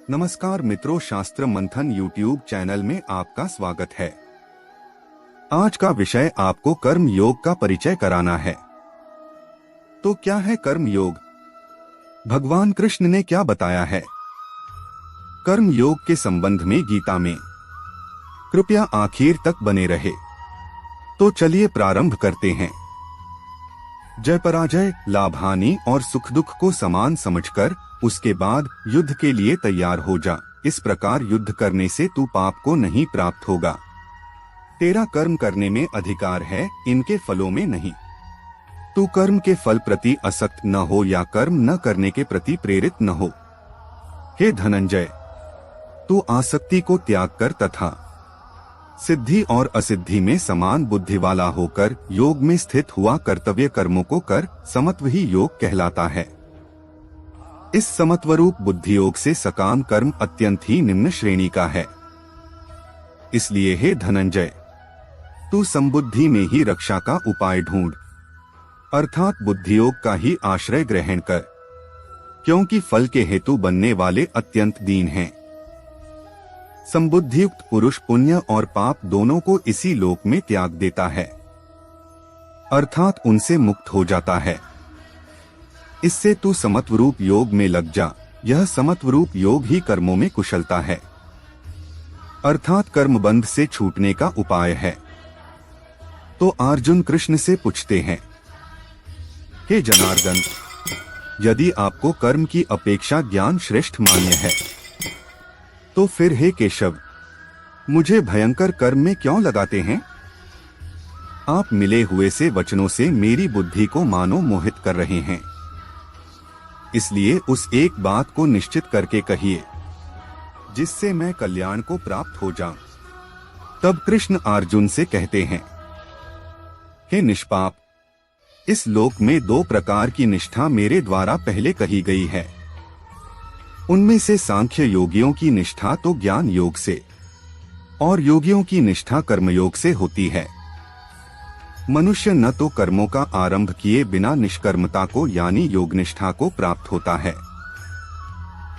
नमस्कार मित्रों, शास्त्र मंथन यूट्यूब चैनल में आपका स्वागत है। आज का विषय आपको कर्म योग का परिचय कराना है। तो क्या है कर्म योग? भगवान कृष्ण ने क्या बताया है कर्म योग के संबंध में गीता में? कृपया आखिर तक बने रहे। तो चलिए प्रारंभ करते हैं। जय पराजय, लाभ हानि और सुख दुख को समान समझकर उसके बाद युद्ध के लिए तैयार हो जा। इस प्रकार युद्ध करने से तू पाप को नहीं प्राप्त होगा। तेरा कर्म करने में अधिकार है, इनके फलों में नहीं। तू कर्म के फल प्रति आसक्त न हो या कर्म न करने के प्रति प्रेरित न हो। हे धनंजय, तू आसक्ति को त्याग कर तथा सिद्धि और असिद्धि में समान बुद्धि वाला होकर योग में स्थित हुआ कर्तव्य कर्मों को कर। समत्व ही योग कहलाता है। इस समत्वरूप बुद्धि योग से सकाम कर्म अत्यंत ही निम्न श्रेणी का है। इसलिए हे धनंजय, तू संबुद्धि में ही रक्षा का उपाय ढूंढ, अर्थात बुद्धि योग का ही आश्रय ग्रहण कर, क्योंकि फल के हेतु बनने वाले अत्यंत दीन हैं। संबुद्धियुक्त पुरुष पुण्य और पाप दोनों को इसी लोक में त्याग देता है, अर्थात उनसे मुक्त हो जाता है। इससे तू समत्वरूप योग में लग जा। यह समत्वरूप योग ही कर्मों में कुशलता है, अर्थात कर्मबंध से छूटने का उपाय है। तो अर्जुन कृष्ण से पूछते हैं, हे जनार्दन, यदि आपको कर्म की अपेक्षा ज्ञान श्रेष्ठ मान्य है, तो फिर हे केशव, मुझे भयंकर कर्म में क्यों लगाते हैं? आप मिले हुए से वचनों से मेरी बुद्धि को मानो मोहित कर रहे हैं। इसलिए उस एक बात को निश्चित करके कहिए जिससे मैं कल्याण को प्राप्त हो जाऊं। तब कृष्ण अर्जुन से कहते हैं, हे निष्पाप, इस लोक में दो प्रकार की निष्ठा मेरे द्वारा पहले कही गई है। उनमें से सांख्य योगियों की निष्ठा तो ज्ञान योग से और योगियों की निष्ठा कर्मयोग से होती है। मनुष्य न तो कर्मों का आरंभ किए बिना निष्कर्मता को यानी योग निष्ठा को प्राप्त होता है,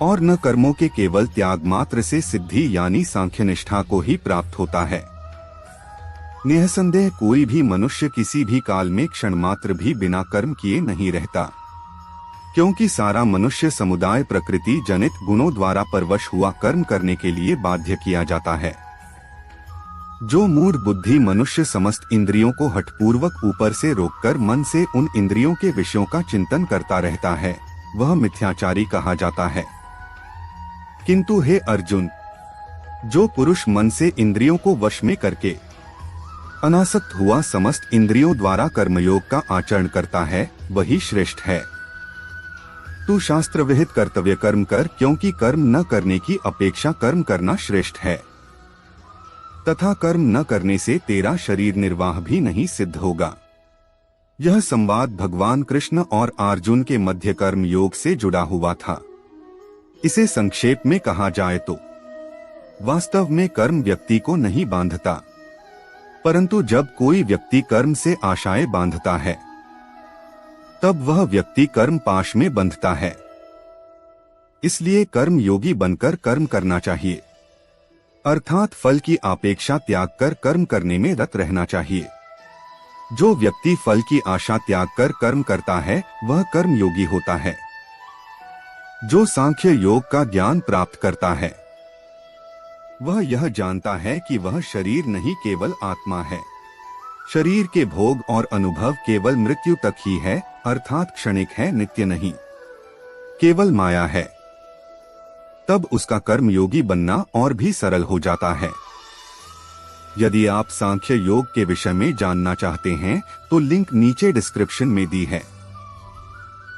और न कर्मों के केवल त्याग मात्र से सिद्धि यानी सांख्य निष्ठा को ही प्राप्त होता है। निःसंदेह कोई भी मनुष्य किसी भी काल में क्षण मात्र भी बिना कर्म किए नहीं रहता, क्योंकि सारा मनुष्य समुदाय प्रकृति जनित गुणों द्वारा परवश हुआ कर्म करने के लिए बाध्य किया जाता है। जो मूढ़ बुद्धि मनुष्य समस्त इंद्रियों को हठपूर्वक ऊपर से रोककर मन से उन इंद्रियों के विषयों का चिंतन करता रहता है, वह मिथ्याचारी कहा जाता है। किंतु हे अर्जुन, जो पुरुष मन से इंद्रियों को वश में करके अनासक्त हुआ समस्त इंद्रियों द्वारा कर्मयोग का आचरण करता है, वही श्रेष्ठ है। तू शास्त्र विहित कर्तव्य कर्म कर, क्योंकि कर्म न करने की अपेक्षा कर्म करना श्रेष्ठ है, तथा कर्म न करने से तेरा शरीर निर्वाह भी नहीं सिद्ध होगा। यह संवाद भगवान कृष्ण और अर्जुन के मध्य कर्म योग से जुड़ा हुआ था। इसे संक्षेप में कहा जाए तो वास्तव में कर्म व्यक्ति को नहीं बांधता, परंतु जब कोई व्यक्ति कर्म से आशाएं बांधता है, तब वह व्यक्ति कर्म पाश में बंधता है। इसलिए कर्म योगी बनकर कर्म करना चाहिए, अर्थात फल की अपेक्षा त्याग कर कर्म करने में रत रहना चाहिए। जो व्यक्ति फल की आशा त्याग कर कर्म करता है, वह कर्म योगी होता है। जो सांख्य योग का ज्ञान प्राप्त करता है, वह यह जानता है कि वह शरीर नहीं केवल आत्मा है। शरीर के भोग और अनुभव केवल मृत्यु तक ही है, अर्थात क्षणिक है, नित्य नहीं, केवल माया है। तब उसका कर्म योगी बनना और भी सरल हो जाता है। यदि आप सांख्य योग के विषय में जानना चाहते हैं तो लिंक नीचे डिस्क्रिप्शन में दी है।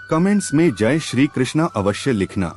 कमेंट्स में जय श्री कृष्णा अवश्य लिखना।